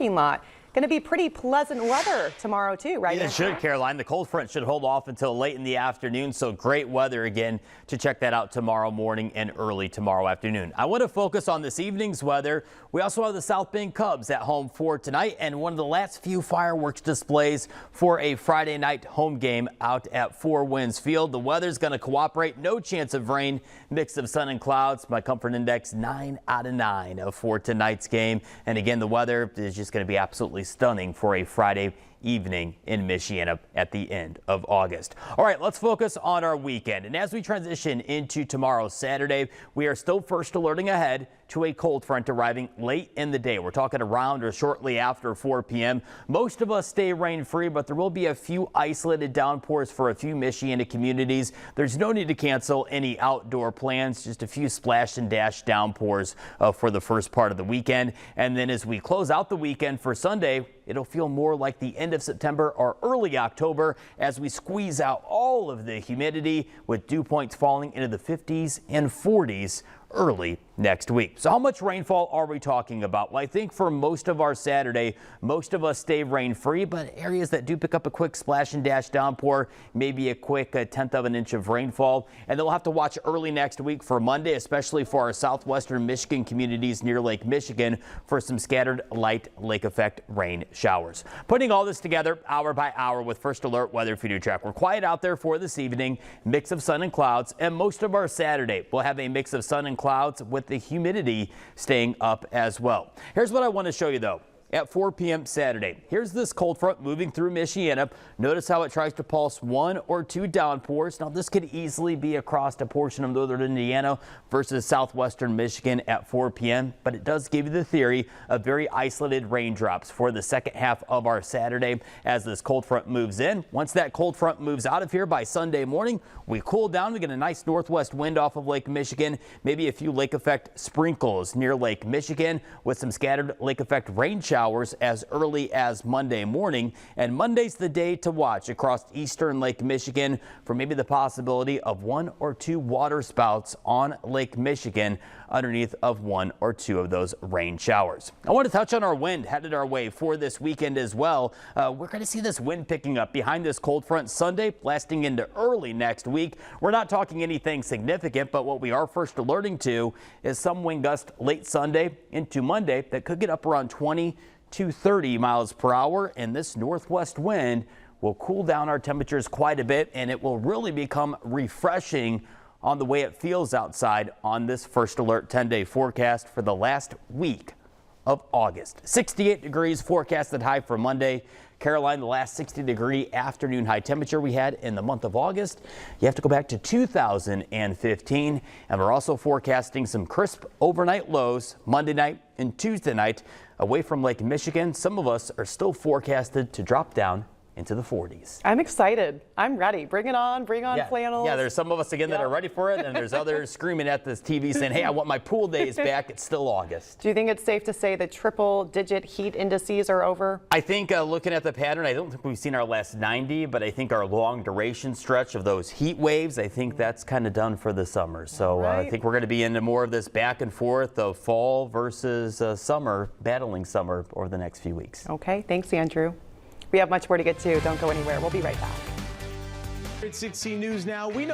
parking lot. Going to be pretty pleasant weather tomorrow too, right? It should, Caroline. The cold front should hold off until late in the afternoon, so great weather again to check that out tomorrow morning and early tomorrow afternoon. I want to focus on this evening's weather. We also have the South Bend Cubs at home for tonight and one of the last few fireworks displays for a Friday night home game out at Four Winds Field. The weather's going to cooperate. No chance of rain, mix of sun and clouds. My comfort index 9 out of 9 for tonight's game. And again, the weather is just going to be absolutely stunning for a Friday evening in Michiana at the end of August. All right, let's focus on our weekend. And as we transition into tomorrow, Saturday, we are still first alerting ahead to a cold front arriving late in the day. We're talking around or shortly after 4 p.m. Most of us stay rain free, but there will be a few isolated downpours for a few Michiana communities. There's no need to cancel any outdoor plans, just a few splash and dash downpours for the first part of the weekend. And then as we close out the weekend for Sunday, it'll feel more like the end of September or early October as we squeeze out all of the humidity with dew points falling into the 50s and 40s early next week. So how much rainfall are we talking about? Well, I think for most of our Saturday, most of us stay rain free, but areas that do pick up a quick splash and dash downpour, maybe a quick 1/10 of an inch of rainfall. And then we'll have to watch early next week for Monday, especially for our southwestern Michigan communities near Lake Michigan for some scattered light lake effect rain showers. Putting all this together hour by hour with First Alert Weather Future Track. We're quiet out there for this evening, mix of sun and clouds, and most of our Saturday we'll have a mix of sun and clouds with the humidity staying up as well. Here's what I want to show you though. At 4 p.m. Saturday, here's this cold front moving through Michiana. Notice how it tries to pulse 1 or 2 downpours. Now this could easily be across a portion of northern Indiana versus southwestern Michigan at 4 p.m. But it does give you the theory of very isolated raindrops for the second half of our Saturday as this cold front moves in. Once that cold front moves out of here by Sunday morning, we cool down. We get a nice northwest wind off of Lake Michigan, maybe a few lake effect sprinkles near Lake Michigan with some scattered lake effect rain showers as early as Monday morning. And Monday's the day to watch across eastern Lake Michigan for maybe the possibility of 1 or 2 water spouts on Lake Michigan underneath of 1 or 2 of those rain showers. I want to touch on our wind headed our way for this weekend as well. We're going to see this wind picking up behind this cold front Sunday, lasting into early next week. We're not talking anything significant, but what we are first alerting to is some wind gust late Sunday into Monday that could get up around 20 to 30 miles per hour, and this northwest wind will cool down our temperatures quite a bit, and it will really become refreshing on the way it feels outside on this First Alert 10-day forecast for the last week of August. 68 degrees forecasted high for Monday. Caroline, the last 60-degree afternoon high temperature we had in the month of August. You have to go back to 2015. And we're also forecasting some crisp overnight lows Monday night and Tuesday night away from Lake Michigan. Some of us are still forecasted to drop down into the 40s. I'm excited. I'm ready. Bring it on. Bring on flannels. Yeah, there's some of us again that are ready for it, and there's others screaming at this TV saying, hey, I want my pool days back. It's still August. Do you think it's safe to say that triple-digit heat indices are over? I think looking at the pattern, I don't think we've seen our last 90, but I think our long duration stretch of those heat waves, I think that's kind of done for the summer. So I think we're going to be into more of this back and forth of fall versus summer, battling summer over the next few weeks. Okay, thanks, Andrew. We have much more to get to. Don't go anywhere. We'll be right back. 16 News Now. We know